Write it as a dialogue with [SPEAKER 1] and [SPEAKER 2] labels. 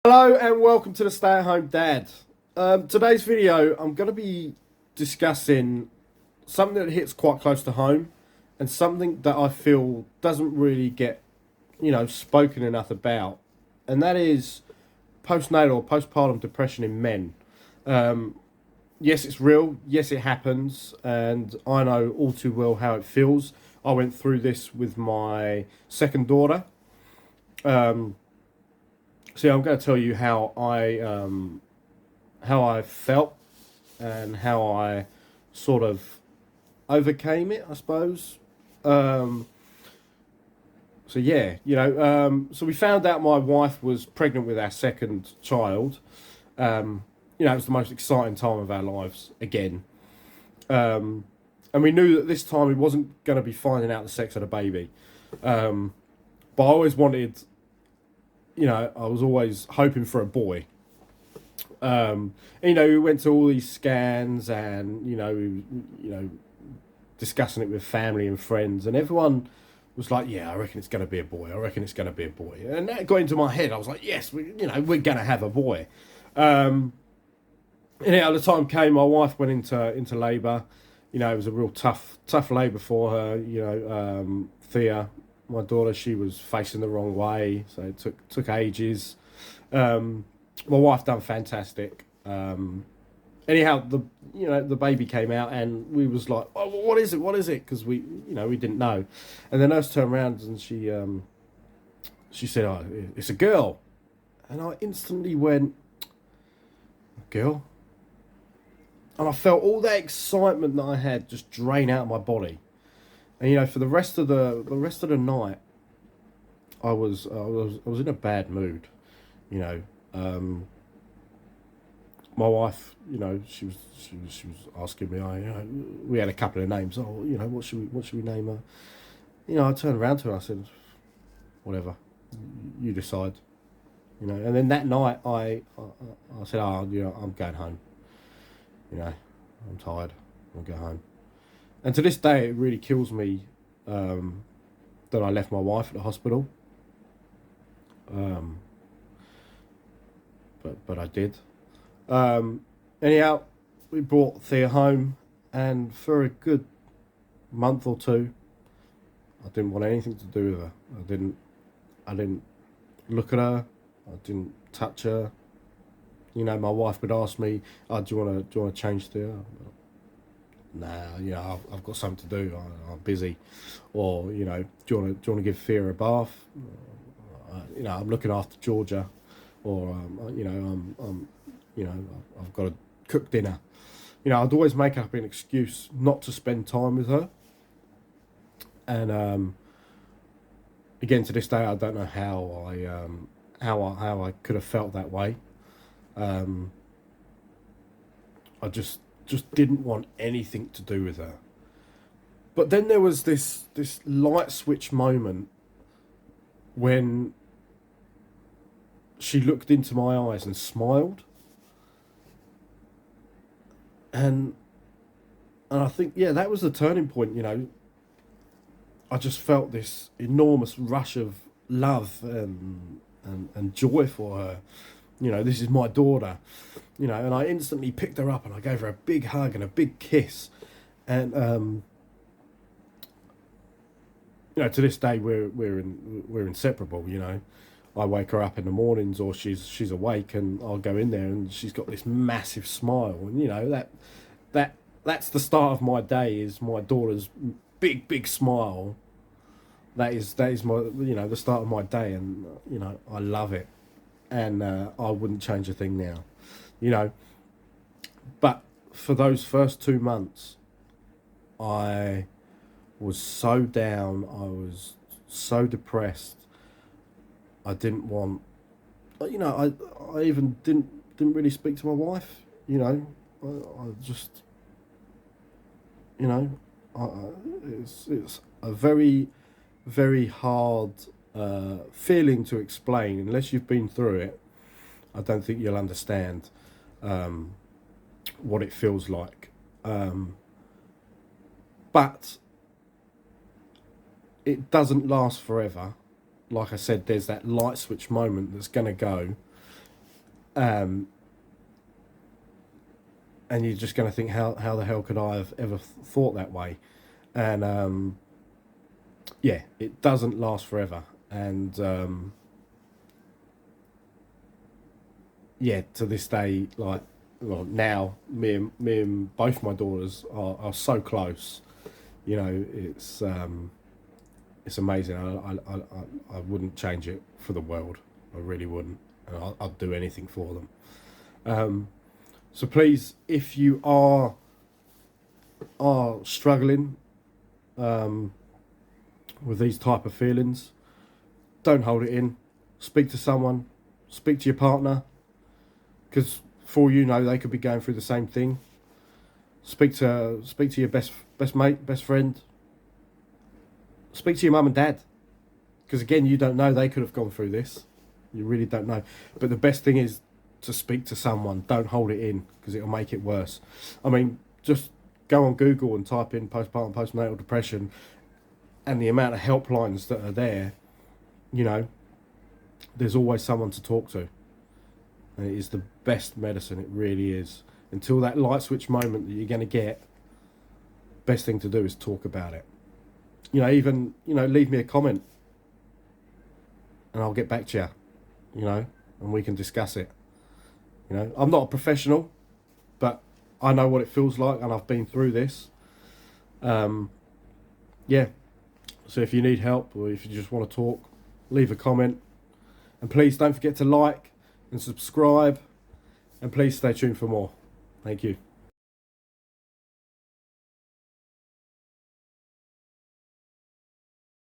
[SPEAKER 1] Hello and welcome to the Stay at Home Dad. Today's video, I'm going to be discussing something that hits quite close to home and something that I feel doesn't really get, spoken enough about, and that is postnatal or postpartum depression in men. Yes, it's real. Yes, it happens, and I know all too well how it feels. I went through this with my second daughter. So I'm going to tell you how I felt and how I sort of overcame it, I suppose. Um, so we found out my wife was pregnant with our second child. It was the most exciting time of our lives again. And we knew that this time we wasn't going to be finding out the sex of the baby. But I always wanted, I was always hoping for a boy. We went to all these scans and, discussing it with family and friends, and everyone was like, yeah, I reckon it's going to be a boy. I reckon it's going to be a boy. And that got into my head. I was like, yes, we're going to have a boy. The time came, my wife went into labour. It was a real tough labour for her. Thea, my daughter, she was facing the wrong way, so it took ages. My wife done fantastic. The baby came out, and we was like, oh, what is it? Because we didn't know. And the nurse turned around and she said, oh, it's a girl. And I instantly went, girl? And I felt all that excitement that I had just drain out of my body. And for the rest of the night, I was in a bad mood. My wife, she was asking me. We had a couple of names. Oh, what should we name her? I turned around to her and I said, whatever, you decide. And then that night I said, oh, I'm going home. I'm tired. I'll go home. And to this day, it really kills me that I left my wife at the hospital. But I did. Anyhow, we brought Thea home, and for a good month or two, I didn't want anything to do with her. I didn't look at her. I didn't touch her. My wife would ask me, oh, do you want to change Thea? Nah, I've got something to do. I'm busy. Or, do you want to give Thea a bath? I'm looking after Georgia. Or, I've got to cook dinner. I'd always make up an excuse not to spend time with her. And again, to this day, I don't know how I could have felt that way. I just didn't want anything to do with her. But then there was this light switch moment when she looked into my eyes and smiled. And I think, yeah, that was the turning point. I just felt this enormous rush of love and joy for her. This is my daughter. And I instantly picked her up and I gave her a big hug and a big kiss. And to this day we're inseparable. I wake her up in the mornings, or she's awake, and I'll go in there and she's got this massive smile. And that's the start of my day, is my daughter's big smile. That is my the start of my day, and I love it, and I wouldn't change a thing now. But for those first 2 months, I was so down. I was so depressed. I didn't want, I even didn't really speak to my wife. I just, it's a very, very hard feeling to explain. Unless you've been through it, I don't think you'll understand what it feels like. But it doesn't last forever. Like I said, there's that light switch moment that's going to go, Um, and you're just going to think, how the hell could I have ever thought that way? And yeah, it doesn't last forever. And yeah, to this day, like, well, now me and both my daughters are so close. You know, it's amazing. I wouldn't change it for the world. I really wouldn't. And I'd do anything for them. So please, if you are struggling with these type of feelings, don't hold it in. Speak to someone. Speak to your partner, because for you know, they could be going through the same thing. Speak to your best mate, best friend. Speak to your mum and dad, because again, you don't know, they could have gone through this. You really don't know. But the best thing is to speak to someone. Don't hold it in, because it'll make it worse. I mean, just go on Google and type in postpartum depression, and the amount of helplines that are there. You know, there's always someone to talk to, and it is the best medicine. It really is. Until that light switch moment that you're going to get, best thing to do is talk about it. You know, even, you know, leave me a comment and I'll get back to you, you know, and we can discuss it. You know, I'm not a professional, but I know what it feels like, and I've been through this. Yeah. So if you need help, or if you just want to talk, leave a comment. And please don't forget to like and subscribe. And please stay tuned for more. Thank you.